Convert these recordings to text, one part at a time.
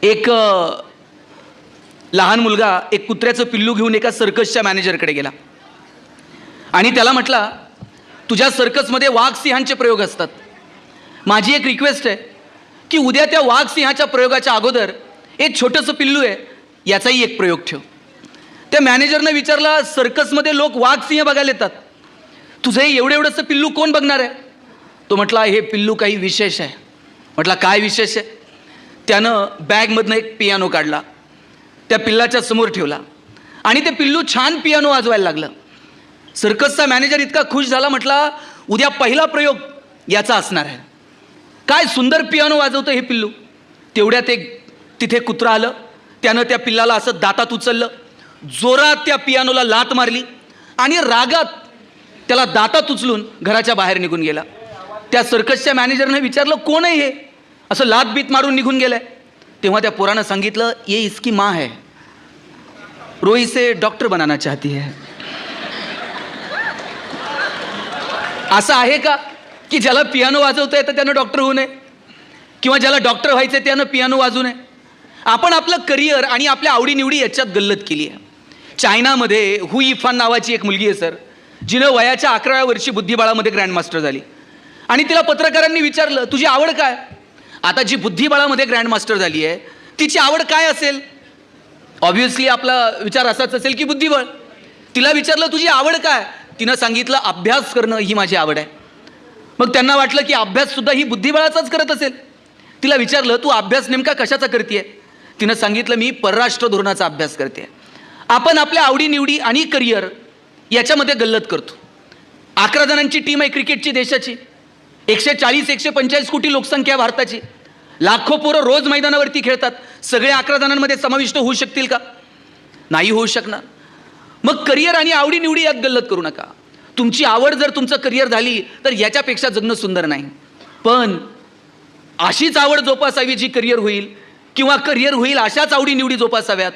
एक लहान मुलगा एक कुत्र्याचं पिल्लू घेऊन एका सर्कसच्या मॅनेजरकडे गेला आणि त्याला म्हटला, तुझ्या सर्कसमध्ये वाघ सिंहांचे प्रयोग असतात. माझी एक रिक्वेस्ट आहे की उद्या त्या वाघ सिंहाच्या प्रयोगाच्या अगोदर एक छोटंसं पिल्लू आहे याचाही एक प्रयोग ठेव. त्या मॅनेजरनं विचारलं, सर्कसमध्ये लोक वाघ सिंह बघायला येतात, तुझं हे एवढंसं पिल्लू कोण बघणार आहे? तो म्हटला, हे पिल्लू काही विशेष आहे. म्हटला, काय विशेष आहे? त्यानं बॅगमधनं एक पियानो काढला, त्या पिल्लाच्या समोर ठेवला आणि ते पिल्लू छान पियानो वाजवायला लागलं. सर्कसचा मॅनेजर इतका खुश झाला, म्हटला, उद्या पहिला प्रयोग याचा असणार आहे. काय सुंदर पियानो वाजवतं हे पिल्लू. तेवढ्यात एक तिथे कुत्रा आलं, त्यानं त्या पिल्लाला असं दातात उचललं, जोरात त्या पियानोला लात मारली आणि रागात त्याला दातात उचलून घराच्या बाहेर निघून गेला. त्या सर्कसच्या मॅनेजरने विचारलं, कोण आहे हे, असं लात बीत मारून निघून गेलाय? तेव्हा त्या पोरानं सांगितलं, ये इसकी माँ है, रोई से डॉक्टर बनाना चाहती है. असं आहे का की ज्याला पियानो वाजवता येतं त्यानं डॉक्टर होऊ नये, किंवा ज्याला डॉक्टर व्हायचं आहे त्यानं पियानो वाजवू नये? आपण आपलं करिअर आणि आपल्या आवडीनिवडी याच्यात गल्लत केली आहे. चायनामध्ये हु इफान नावाची एक मुलगी आहे सर, जिनं वयाच्या 11व्या वर्षी बुद्धिबळामध्ये ग्रँडमास्टर झाली आणि तिला पत्रकारांनी विचारलं, तुझी आवड काय? आता जी बुद्धिबळामध्ये ग्रँडमास्टर झाली आहे तिची आवड काय असेल? ऑब्व्हियसली आपला विचार असाच असेल की बुद्धिबळ. तिला विचारलं, तुझी आवड काय? तिनं सांगितलं, अभ्यास करणं ही माझी आवड आहे. मग त्यांना वाटलं की अभ्याससुद्धा ही बुद्धिबळाचाच करत असेल. तिला विचारलं, तू अभ्यास नेमका कशाचा करते? तिनं सांगितलं, मी परराष्ट्र धोरणाचा अभ्यास करते. आपण आपल्या आवडीनिवडी आणि करिअर याच्यामध्ये गल्लत करतो. 11 जणांची टीम आहे क्रिकेटची देशाची, 140-145 कोटी लोकसंख्या भारताची, लाखो पोरं रोज मैदानावरती खेळतात. सगळे 11 जणांमध्ये समाविष्ट होऊ शकतील का? नाही होऊ शकणार. मग करिअर आणि आवडीनिवडी यात गल्लत करू नका. तुमची आवड जर तुमचं करिअर झाली तर याच्यापेक्षा जगणं सुंदर नाही. पण अशीच आवड जोपासावी जी करिअर होईल, किंवा करिअर होईल अशाच आवडीनिवडी जोपासाव्यात,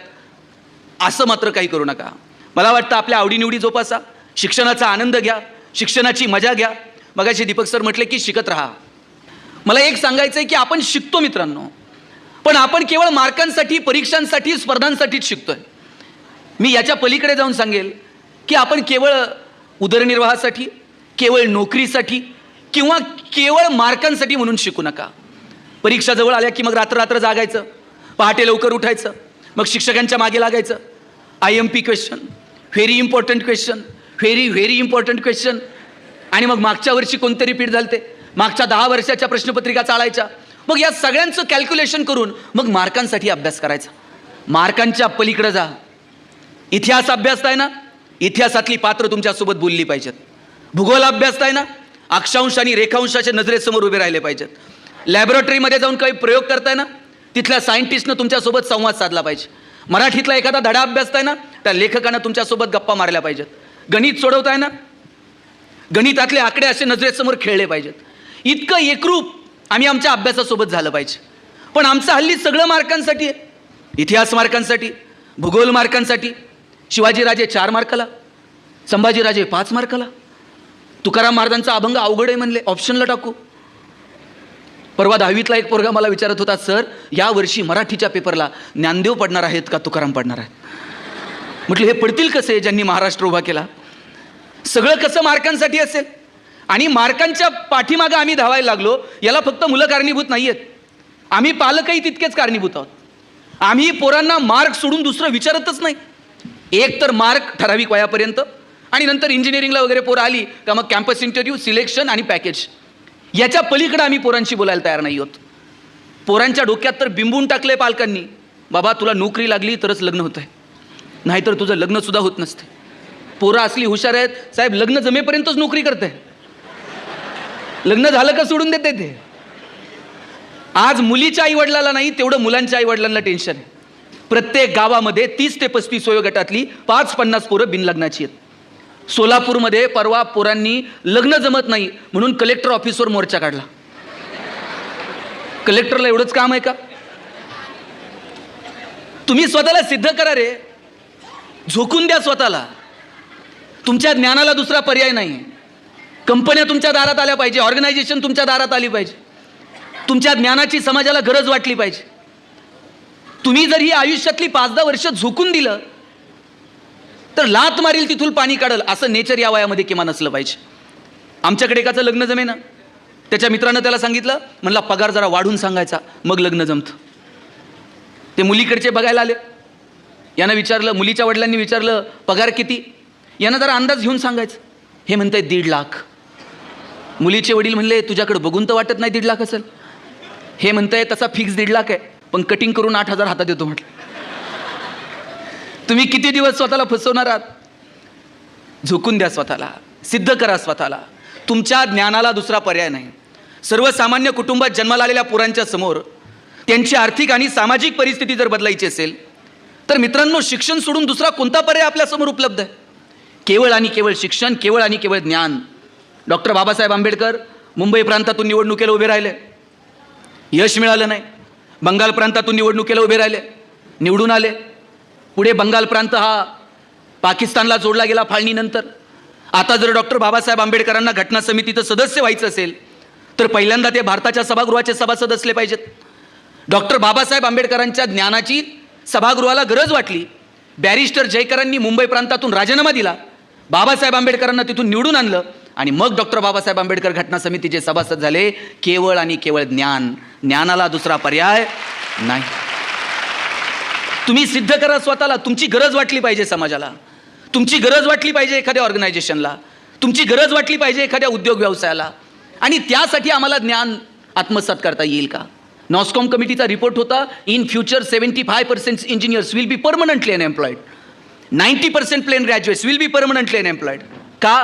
असं मात्र काही करू नका. मला वाटतं आपल्या आवडीनिवडी जोपासा, शिक्षणाचा आनंद घ्या, शिक्षणाची मजा घ्या. मगाशी दीपक सर म्हटले की शिकत राहा. मला एक सांगायचं आहे की आपण शिकतो मित्रांनो, पण आपण केवळ मार्कांसाठी, परीक्षांसाठी, स्पर्धांसाठीच शिकतोय. मी याच्या पलीकडे जाऊन सांगेल की आपण केवळ उदरनिर्वाहासाठी, केवळ नोकरीसाठी किंवा केवळ मार्कांसाठी म्हणून शिकू नका. परीक्षा जवळ आल्या की मग रात्र जागायचं, पहाटे लवकर उठायचं, मग शिक्षकांच्या मागे लागायचं. IMP question, very important question, very important question, आणि मग मागच्या वर्षी कोणते रिपीट झालते, मागच्या 10 वर्षाच्या प्रश्नपत्रिका चाळायच्या. मग या सगळ्यांचं कॅल्क्युलेशन करून मग मार्कांसाठी अभ्यास करायचा. मार्कांच्या पलीकडे जा. इतिहास अभ्यासताय ना, इतिहासातली पात्र तुमच्यासोबत बोलली पाहिजेत. भूगोल अभ्यासताय ना, अक्षांश आणि रेखांशाच्या नजरेसमोर उभे राहिले पाहिजेत. लॅबोरेटरीमध्ये जाऊन काही प्रयोग करताय ना, तिथल्या सायंटिस्टनं तुमच्यासोबत संवाद साधला पाहिजे. मराठीतला एखादा धडा अभ्यासताय ना, त्या लेखकानं तुमच्यासोबत गप्पा मारल्या पाहिजेत. गणित सोडवताय ना, गणितातले आकडे असे नजरेसमोर खेळले पाहिजेत. इतकं एकरूप आम्ही आमच्या अभ्यासासोबत झालं पाहिजे. पण आमचं हल्ली सगळं मार्कांसाठी आहे. इतिहास मार्कांसाठी, भूगोल मार्कांसाठी. शिवाजीराजे 4 मार्काला, संभाजीराजे 5 मार्काला. तुकाराम महाराजांचा अभंग अवघड आहे म्हणले, ऑप्शनला टाकू. परवा 10वीतला एक पोरगा मला विचारत होता, सर या वर्षी मराठीच्या पेपरला ज्ञानदेव पडणार आहेत का तुकाराम पडणार आहेत? म्हटलं, हे पडतील कसे ज्यांनी महाराष्ट्र उभा केला? सगळं कसं मार्कांसाठी असेल? आणि मार्कांच्या पाठीमागं आम्ही धावायला लागलो, याला फक्त मुलं कारणीभूत नाही आहेत, आम्ही पालकही तितकेच कारणीभूत आहोत. आम्ही पोरांना मार्क सोडून दुसरं विचारतच नाही. एक तर मार्क ठराविक वयापर्यंत, आणि नंतर इंजिनिअरिंगला वगैरे पोरं आली का मग कॅम्पस इंटरव्ह्यू, सिलेक्शन आणि पॅकेज. याच्या पलीकडे आम्ही पोरांशी बोलायला तयार नाही आहोत. पोरांच्या डोक्यात तर बिंबून टाकलं आहे पालकांनी, बाबा तुला नोकरी लागली तरच लग्न होतं आहे, नाहीतर तुझं लग्नसुद्धा होत नसते. पोरं असली हुशार आहेत साहेब, लग्न जमेपर्यंतच नोकरी करते, लग्न झालं का सोडून देते ते. आज मुलीच्या आईवडिलाला नाही तेवढं मुलांच्या आईवडिलांना टेन्शन आहे. प्रत्येक गावामध्ये 30 ते 35 वयोगटातली 5-50 पोरं बिनलग्नाची आहेत. सोलापूरमध्ये परवा पोरांनी लग्न जमत नाही म्हणून कलेक्टर ऑफिसवर मोर्चा काढला. कलेक्टरला एवढंच काम आहे का? तुम्ही स्वतःला सिद्ध करा रे, झोकून द्या स्वतःला. तुमच्या ज्ञानाला दुसरा पर्याय नाही. कंपन्या तुमच्या दारात आल्या पाहिजे, ऑर्गनायझेशन तुमच्या दारात आली पाहिजे, तुमच्या ज्ञानाची समाजाला गरज वाटली पाहिजे. तुम्ही जर ही आयुष्यातली 5-10 वर्ष झोकून दिलं तर लात मारील तिथून पाणी काढल असं नेचर या वयामध्ये किमान असलं पाहिजे. आमच्याकडे एकाचं लग्न जमेना, त्याच्या मित्रानं त्याला सांगितलं, म्हणला पगार जरा वाढून सांगायचा मग लग्न जमतं. ते मुलीकडचे बघायला आले, यानं विचारलं, मुलीच्या वडिलांनी विचारलं पगार किती, यानं जरा अंदाज घेऊन सांगायचं. हे म्हणतंय 1.5 लाख. मुलीचे वडील म्हणले तुझ्याकडे बघून तर वाटत नाही 1.5 लाख असेल. हे म्हणतंय तसा फिक्स 1.5 लाख आहे, पण कटिंग करून 8,000 हातात येतो म्हटलं. तुम्ही किती दिवस स्वतःला फसवणार आहात? झोकून द्या स्वतःला, सिद्ध करा स्वतःला. तुमच्या ज्ञानाला दुसरा पर्याय नाही. सर्वसामान्य कुटुंबात जन्माला आलेल्या पोरांच्या समोर त्यांची आर्थिक आणि सामाजिक परिस्थिती जर बदलायची असेल तर मित्रांनो, शिक्षण सोडून दुसरा कोणता पर्याय आपल्यासमोर उपलब्ध आहे? केवळ आणि केवळ शिक्षण, केवळ आणि केवळ ज्ञान. डॉक्टर बाबासाहेब आंबेडकर मुंबई प्रांतातून निवडणुकीला उभे राहिले, यश मिळालं नाही. बंगाल प्रांतातून निवडणुकीला उभे राहिले, निवडून आले. पुढे बंगाल प्रांत हा पाकिस्तानला जोडला गेला फाळणीनंतर. आता जर डॉक्टर बाबासाहेब आंबेडकरांना घटना समितीचं सदस्य व्हायचं असेल तर पहिल्यांदा ते भारताच्या सभागृहाचे सभासद असले पाहिजेत. डॉक्टर बाबासाहेब आंबेडकरांच्या ज्ञानाची सभागृहाला गरज वाटली. बॅरिस्टर जयकरांनी मुंबई प्रांतातून राजीनामा दिला, बाबासाहेब आंबेडकरांना तिथून निवडून आणलं आणि मग डॉक्टर बाबासाहेब आंबेडकर घटना समितीचे सभासद झाले. केवळ आणि केवळ ज्ञान, ज्ञानाला दुसरा पर्याय नाही. तुम्ही सिद्ध करा स्वतःला. तुमची गरज वाटली पाहिजे समाजाला, तुमची गरज वाटली पाहिजे एखाद्या ऑर्गनायझेशनला, तुमची गरज वाटली पाहिजे एखाद्या उद्योग व्यवसायाला, आणि त्यासाठी आम्हाला ज्ञान आत्मसात करता येईल का? नॉस्कॉम कमिटीचा रिपोर्ट होता, in future 75% engineers will be permanently unemployed, 90% plain graduates will be permanently unemployed. का?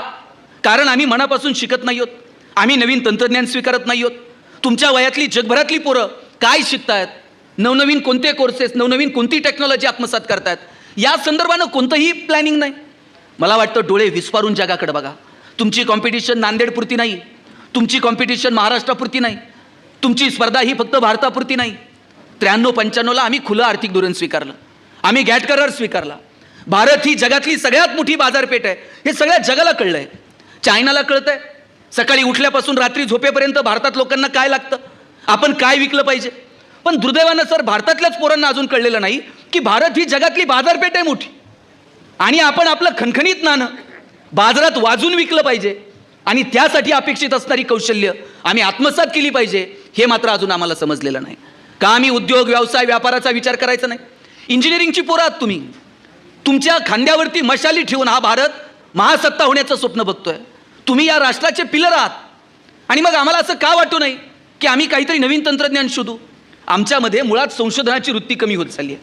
कारण आम्ही मनापासून शिकत नाही आहोत, आम्ही नवीन तंत्रज्ञान स्वीकारत नाही आहोत. तुमच्या वयातली जगभरातली पोरं काय शिकतायत, नवनवीन कोणते कोर्सेस, नवनवीन कोणती टेक्नॉलॉजी आत्मसात करतायत, या संदर्भानं कोणतंही प्लॅनिंग नाही. मला वाटतं डोळे विस्फारून जगाकडे बघा. तुमची कॉम्पिटिशन नांदेडपुरती नाही, तुमची कॉम्पिटिशन महाराष्ट्रापुरती नाही, तुमची स्पर्धा ही फक्त भारतापुरती नाही. 93-95ला आम्ही खुलं आर्थिक धोरण स्वीकारलं, आम्ही गॅट करार स्वीकारला. भारत ही जगातली सगळ्यात मोठी बाजारपेठ आहे, हे सगळ्या जगाला कळलं आहे. चायनाला कळतं आहे. सकाळी उठल्यापासून रात्री झोपेपर्यंत भारतात लोकांना काय लागतं, आपण काय विकलं पाहिजे. पण दुर्दैवानं सर, भारतातल्याच पोरांना अजून कळलेलं नाही की भारत ही जगातली बाजारपेठ आहे मोठी, आणि आपण आपलं खणखणीत नाणं बाजारात वाजून विकलं पाहिजे, आणि त्यासाठी अपेक्षित असणारी कौशल्य आम्ही आत्मसात केली पाहिजे, हे मात्र अजून आम्हाला समजलेलं नाही. का आम्ही उद्योग व्यवसाय व्यापाराचा विचार करायचा नाही? इंजिनिअरिंगची पोरं आहात तुम्ही, तुमच्या खांद्यावरती मशाली ठेवून हा भारत महासत्ता होण्याचं स्वप्न बघतोय. तुम्ही या राष्ट्राचे पिलर आहात, आणि मग आम्हाला असं का वाटू नाही की आम्ही काहीतरी नवीन तंत्रज्ञान शोधू? आमच्यामध्ये मुळात संशोधनाची वृत्ती कमी होत चालली आहे,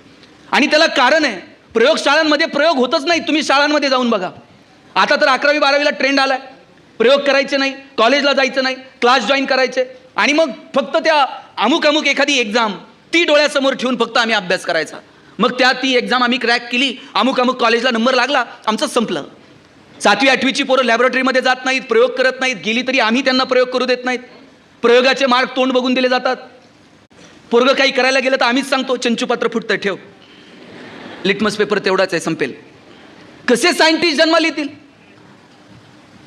आणि त्याला कारण आहे, प्रयोगशाळांमध्ये प्रयोग होतच नाही. तुम्ही शाळांमध्ये जाऊन बघा. आता तर 11वी-12वीला ट्रेंड आलाय, प्रयोग करायचे नाही, कॉलेजला जायचं नाही, क्लास जॉईन करायचे, आणि मग फक्त त्या अमुक एखादी एक्झाम ती डोळ्यासमोर ठेवून फक्त आम्ही अभ्यास करायचा. मग ती एक्झाम आम्ही क्रॅक केली, अमुक कॉलेजला नंबर लागला, आमचं संपलं. 7वी-8वीची पोरं लॅबोरेटरीमध्ये जात नाहीत, प्रयोग करत नाहीत, गेली तरी आम्ही त्यांना प्रयोग करू देत नाहीत. प्रयोगाचे मार्क तोंड बघून दिले जातात. पोरगं काही करायला गेलं तर आम्हीच सांगतो चंचूपात्र फुटतं, ठेव, लिटमस पेपर तेवढाच आहे, संपेल. कसे सायंटिस्ट जन्माला येतील?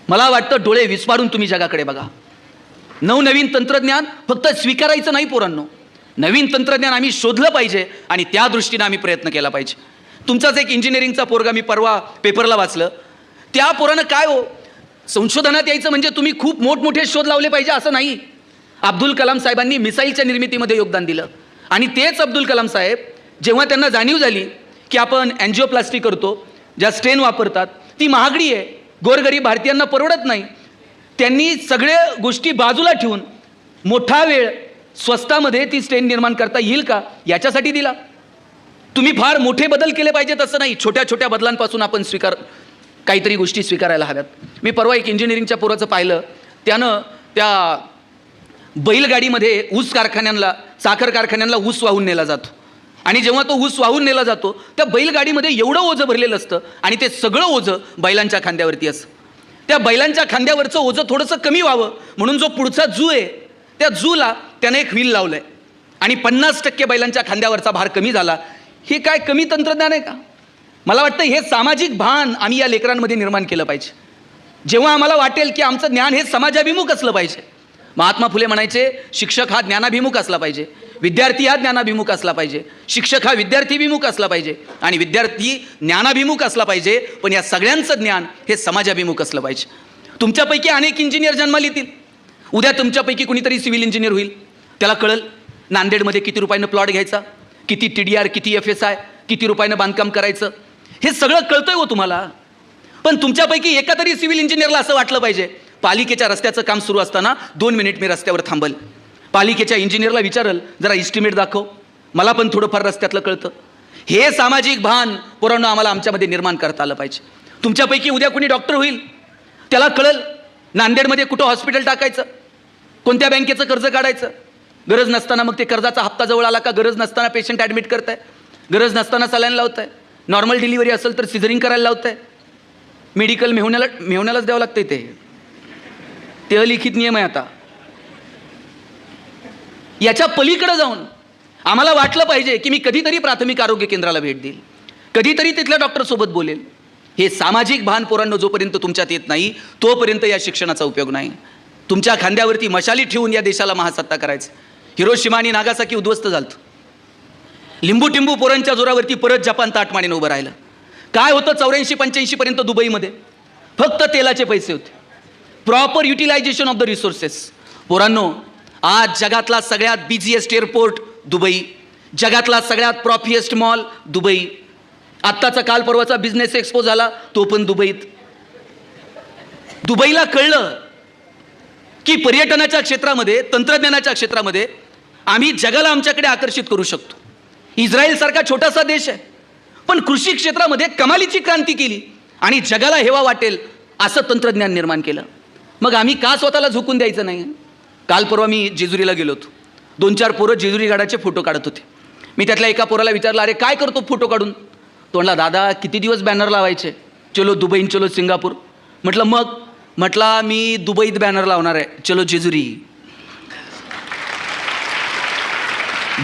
मला वाटतं डोळे विस्फारून तुम्ही जगाकडे बघा. नवनवीन तंत्रज्ञान फक्त स्वीकारायचं नाही पोरांनो, नवीन तंत्रज्ञान आम्ही शोधलं पाहिजे, आणि त्या दृष्टीनं आम्ही प्रयत्न केला पाहिजे. तुमचाच एक इंजिनिअरिंगचा पोरगा मी परवा पेपरला वाचलं. त्या पोरानं काय हो, संशोधनात यायचं म्हणजे तुम्ही खूप मोठमोठे शोध लावले पाहिजे असं नाही. अब्दुल कलाम साहेबांनी मिसाईलच्या निर्मितीमध्ये योगदान दिलं, आणि तेच अब्दुल कलाम साहेब जेव्हा त्यांना जाणीव झाली की आपण अँजिओप्लास्टी करतो, ज्या स्टेन वापरतात ती महागडी आहे, गोरगरीब भारतीयांना परवडत नाही, त्यांनी सगळ्या गोष्टी बाजूला ठेवून मोठा वेळ स्वस्तामध्ये ती स्टेन निर्माण करता येईल का याच्यासाठी दिला. तुम्ही फार मोठे बदल केले पाहिजेत असं नाही, छोट्या छोट्या बदलांपासून आपण काहीतरी गोष्टी स्वीकारायला हव्यात. मी परवा एक इंजिनिअरिंगच्या पोराचं पाहिलं, त्यानं त्या बैलगाडीमध्ये ऊस कारखान्यांना, साखर कारखान्यांना ऊस वाहून नेला जातो, आणि जेव्हा तो ऊस वाहून नेला जातो त्या बैलगाडीमध्ये एवढं ओझं भरलेलं असतं, आणि ते सगळं ओझं बैलांच्या खांद्यावरती असतं. त्या बैलांच्या खांद्यावरचं ओझं थोडंसं कमी व्हावं म्हणून जो पुढचा जू आहे त्या जूला त्याने एक व्हील लावलं आहे, आणि 50% बैलांच्या खांद्यावरचा भार कमी झाला. हे काय कमी तंत्रज्ञान आहे का? मला वाटतं हे सामाजिक भान आम्ही या लेकरांमध्ये निर्माण केलं पाहिजे. जेव्हा आम्हाला वाटेल की आमचं ज्ञान हे समाजाभिमुख असलं पाहिजे, महात्मा फुले म्हणायचे, शिक्षक हा ज्ञानाभिमुख असला पाहिजे, विद्यार्थी हा ज्ञानाभिमुख असला पाहिजे, शिक्षक हा विद्यार्थीभिमुख असला पाहिजे आणि विद्यार्थी ज्ञानाभिमुख असला पाहिजे, पण या सगळ्यांचं ज्ञान हे समाजाभिमुख असलं पाहिजे. तुमच्यापैकी अनेक इंजिनियर जन्माला येतील. उद्या तुमच्यापैकी कुणीतरी सिव्हिल इंजिनियर होईल. त्याला कळल नांदेडमध्ये किती रुपयानं प्लॉट घ्यायचा, किती TDR, किती FSI, किती रुपयानं बांधकाम करायचं, हे सगळं कळतंय हो तुम्हाला. पण तुमच्यापैकी एका तरी सिव्हिल इंजिनियरला असं वाटलं पाहिजे, पालिकेच्या रस्त्याचं काम सुरू असताना 2 मिनिट मी रस्त्यावर थांबल, पालिकेच्या इंजिनियरला विचारल जरा इस्टिमेट दाखव, मला पण थोडंफार रस्त्यातलं कळतं. हे सामाजिक भान पोरांनो आम्हाला आमच्यामध्ये निर्माण करता आलं पाहिजे. तुमच्यापैकी उद्या कोणी डॉक्टर होईल, त्याला कळल नांदेडमध्ये कुठं हॉस्पिटल टाकायचं, कोणत्या बँकेचं कर्ज काढायचं, गरज नसताना मग ते कर्जाचा हप्ता जवळ आला का गरज नसताना पेशंट ॲडमिट करताय, गरज नसताना सलाईन लावताय, नॉर्मल डिलिव्हरी असेल तर सिझरिंग करायला लावताय, मेडिकल मेहुण्यालाच द्यावं लागतंय. ते अलिखित नियम आहे. आता याच्या पलीकडे जाऊन आम्हाला वाटलं पाहिजे की मी कधीतरी प्राथमिक आरोग्य केंद्राला भेट देईल, कधीतरी तिथल्या डॉक्टरसोबत बोलेल. हे सामाजिक भान पोरांनो जोपर्यंत तुमच्यात येत नाही तोपर्यंत या शिक्षणाचा उपयोग नाही. तुमच्या खांद्यावरती मशाली ठेवून या देशाला महासत्ता करायचं. हिरोशिमा आणि नागासाकी उद्ध्वस्त झालं, लिंबू टिंबू पोरांच्या जोरावरती परत जपान ताटमानेनं उभं राहिलं. काय होतं 84-85 पर्यंत दुबईमध्ये फक्त तेलाचे पैसे होते, proper utilization of the resources. पोरांनो आज जगातला सगळ्यात बिझिएस्ट एअरपोर्ट दुबई, जगातला सगळ्यात प्रॉफिएस्ट मॉल दुबई, आत्ताचा काल परवाचा बिझनेस एक्सपो झाला तो पण दुबईत. दुबईला कळलं की पर्यटनाच्या क्षेत्रामध्ये, तंत्रज्ञानाच्या क्षेत्रामध्ये आम्ही जगाला आमच्याकडे आकर्षित करू शकतो. इस्रायल सारखा छोटासा देश आहे पण कृषी क्षेत्रामध्ये कमालीची क्रांती केली आणि जगाला हेवा वाटेल असं तंत्रज्ञान निर्माण केलं. मग आम्ही का स्वतःला झुकून द्यायचं नाही. काल परवा मी जेजुरीला गेलो होतो. 2-4 पोरं जेजुरी घाटाचे फोटो काढत होते. मी त्यातल्या एका पोराला विचारलं, अरे काय करतो फोटो काढून? तो म्हणला, दादा किती दिवस बॅनर लावायचे, चलो दुबई चलो सिंगापूर. म्हटलं मी दुबईत बॅनर लावणार आहे, चलो जेजुरी.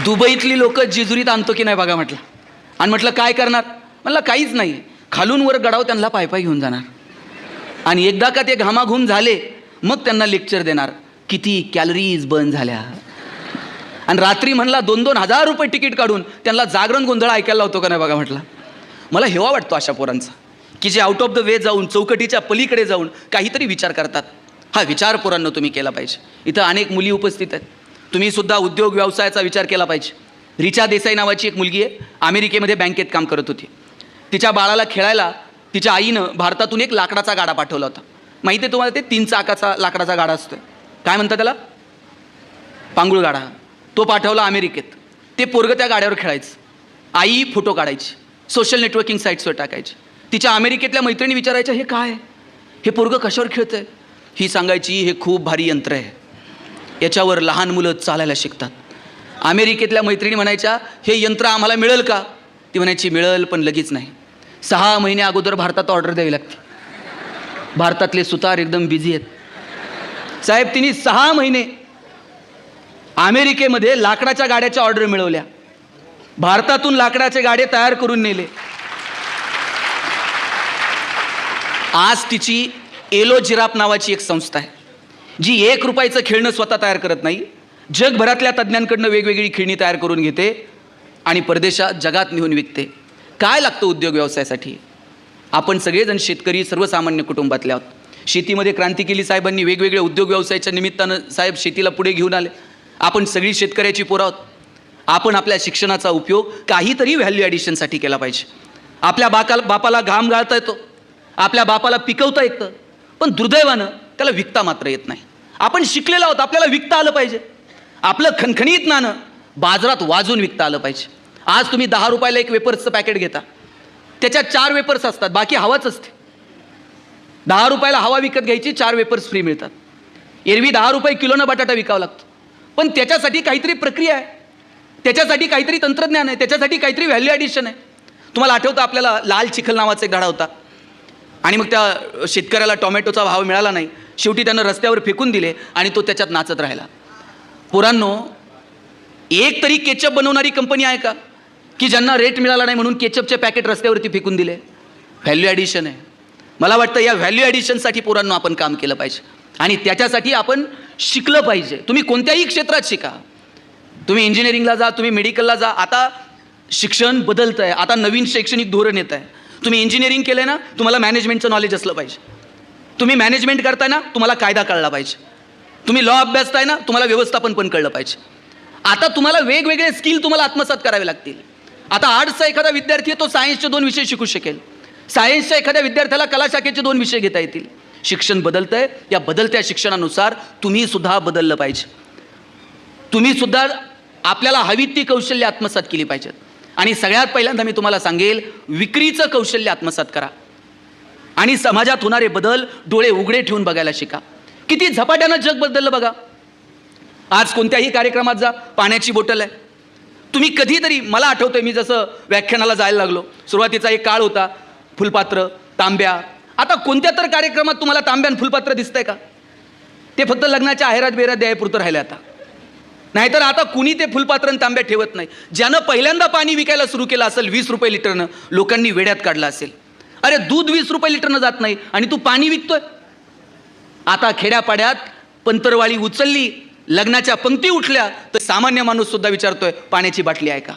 दुबईतली लोक जेजुरीत आणतो की नाही बघा म्हटलं. आणि म्हटलं काय करणार? म्हटलं काहीच नाही, खालून वर गडाव त्यांना पायपाय घेऊन जाणार आणि एकदा का ते घामाघूम झाले मग त्यांना लेक्चर देणार किती कॅलरीज बर्न झाल्या. आणि रात्री म्हणला 2-2 हजार रुपये तिकीट काढून त्यांना जागरण गोंधळ ऐकायला लावतो का नाही बघा म्हटलं. मला हेवा वाटतो अशा पोरांचा की जे आउट ऑफ द वे जाऊन, चौकटीच्या पलीकडे जाऊन काहीतरी विचार करतात. हा विचार पोरांनो तुम्ही केला पाहिजे. इथं अनेक मुली उपस्थित आहेत, तुम्ही सुद्धा उद्योग व्यवसायाचा विचार केला पाहिजे. रिचा देसाई नावाची एक मुलगी आहे, अमेरिकेमध्ये बँकेत काम करत होती. तिच्या बाळाला खेळायला तिच्या आईनं भारतातून एक लाकडाचा गाडा पाठवला होता. माहिती आहे तुम्हाला, ते 3 चाकाचा लाकडाचा गाडा असतो, काय म्हणतात त्याला, पांगुळ गाडा. तो पाठवला अमेरिकेत. ते पोरगं त्या गाड्यावर खेळायचं, आई फोटो काढायची, सोशल नेटवर्किंग साईट्सवर टाकायची. तिच्या अमेरिकेतल्या मैत्रिणी विचारायच्या, हे काय, हे पोरगं कशावर खेळतं आहे? ही सांगायची, हे खूप भारी यंत्र आहे, याच्यावर लहान मुलं चालायला शिकतात. अमेरिकेतल्या मैत्रिणी म्हणायच्या, हे यंत्र आम्हाला मिळेल का? ती म्हणायची, मिळेल पण लगेच नाही, 6 महिने अगोदर भारतात ऑर्डर द्यावी लागते. भारतातले सुतार एकदम बिझी आहेत साहेब. तिने 6 महिने अमेरिकेमध्ये लाकडाच्या गाड्याच्या ऑर्डर मिळवल्या, भारतातून लाकडाचे गाडे तयार करून नेले. आज तिची एलो जिराफ नावाची एक संस्था आहे जी 1 रुपयाचं खेळणं स्वतः तयार करत नाही, जगभरातल्या तज्ज्ञांकडनं वेगवेगळी खेळणी तयार करून घेते आणि परदेशात जगात नेऊन विकते. काय लागतं उद्योग व्यवसायासाठी? आपण सगळेजण शेतकरी, सर्वसामान्य कुटुंबातले आहोत. शेतीमध्ये क्रांती केली साहेबांनी, वेगवेगळ्या उद्योग व्यवसायाच्या निमित्तानं साहेब शेतीला पुढे घेऊन आले. आपण सगळी शेतकऱ्याची पोरं आहोत. आपण आपल्या शिक्षणाचा उपयोग काहीतरी व्हॅल्यू ॲडिशनसाठी केला पाहिजे. आपल्या बापाला घाम गाळता येतो, आपल्या बापाला पिकवता येतं, पण दुर्दैवानं त्याला विकता मात्र येत नाही. आपण शिकलेलो आहोत, आपल्याला विकता आलं पाहिजे. आपलं खणखणीत नाणं बाजारात वाजून विकता आलं पाहिजे. आज तुम्ही 10 रुपयाला एक वेपर्सचं पॅकेट घेता, त्याच्यात 4 वेपर्स असतात, बाकी हवाच असते. 10 रुपयाला हवा विकत घ्यायची, 4 वेपर्स फ्री मिळतात. एरवी 10 रुपये किलोनं बटाटा विकावा लागतो, पण त्याच्यासाठी काहीतरी प्रक्रिया आहे, त्याच्यासाठी काहीतरी तंत्रज्ञान आहे, त्याच्यासाठी काहीतरी व्हॅल्यू ॲडिशन आहे. तुम्हाला आठवतं आपल्याला लाल चिखल नावाचा एक धडा होता आणि मग त्या शेतकऱ्याला टोमॅटोचा भाव मिळाला नाही, शेवटी त्यानं रस्त्यावर फेकून दिले आणि तो त्याच्यात नाचत राहिला. पोरांनो, एक तरी केचप बनवणारी कंपनी आहे का की ज्यांना रेट मिळाला नाही म्हणून केचपचे पॅकेट रस्त्यावरती फेकून दिले? व्हॅल्यू ॲडिशन आहे. मला वाटतं या व्हॅल्यू ॲडिशनसाठी पोरांनो आपण काम केलं पाहिजे. आणि त्याच्यासाठी आपण शिकलं पाहिजे. तुम्ही कोणत्याही क्षेत्रात शिका, तुम्ही इंजिनिअरिंगला जा, तुम्ही मेडिकलला जा. आता शिक्षण बदलतं आहे, आता नवीन शैक्षणिक धोरण येत आहे. तुम्ही इंजिनिअरिंग केलं ना, तुम्हाला मॅनेजमेंटचं नॉलेज असलं पाहिजे. तुम्ही मॅनेजमेंट करताय ना, तुम्हाला कायदा कळला पाहिजे. तुम्ही लॉ अभ्यासताय ना, तुम्हाला व्यवस्थापन पण कळलं पाहिजे. आता तुम्हाला वेगवेगळे स्किल तुम्हाला आत्मसात करावे लागतील. आता आर्ट्सचा एखादा विद्यार्थी आहे, तो सायन्सचे 2 विषय शिकू शकेल. सायन्सच्या एखाद्या विद्यार्थ्याला कला शाखेचे 2 विषय घेता येतील. शिक्षण बदलतंय, या बदलत्या शिक्षणानुसार तुम्ही सुद्धा बदललं पाहिजे. तुम्ही सुद्धा आपल्याला हवी ती कौशल्य आत्मसात केली पाहिजेत. आणि सगळ्यात पहिल्यांदा मी तुम्हाला सांगेल, विक्रीचं कौशल्य आत्मसात करा आणि समाजात होणारे बदल डोळे उघडे ठेवून बघायला शिका. किती झपाट्यानं जग बदललं बघा. आज कोणत्याही कार्यक्रमात जा, पाण्याची बॉटल आहे. तुम्ही कधीतरी, मला आठवतंय मी जसं व्याख्यानाला जायला लागलो, सुरुवातीचा एक काळ होता फुलपात्र, तांब्या. आता कोणत्या तर कार्यक्रमात तुम्हाला तांब्या आणि फुलपात्र दिसतंय का? ते फक्त लग्नाच्या आहेरात बेरात द्यायपुरतं राहिले आता. नाहीतर आता कुणी ते फुलपात्र आणि तांब्या ठेवत नाही. ज्यानं पहिल्यांदा पाणी विकायला सुरू केलं असेल 20 रुपये लिटरनं, लोकांनी वेड्यात काढलं असेल. अरे दूध 20 रुपये लिटरनं जात नाही आणि तू पाणी विकतोय. आता खेड्यापाड्यात पंतरवाळी उचलली, लग्नाच्या पंक्ती उठल्या, तर सामान्य माणूस सुद्धा विचारतोय पाण्याची बाटली आहे का.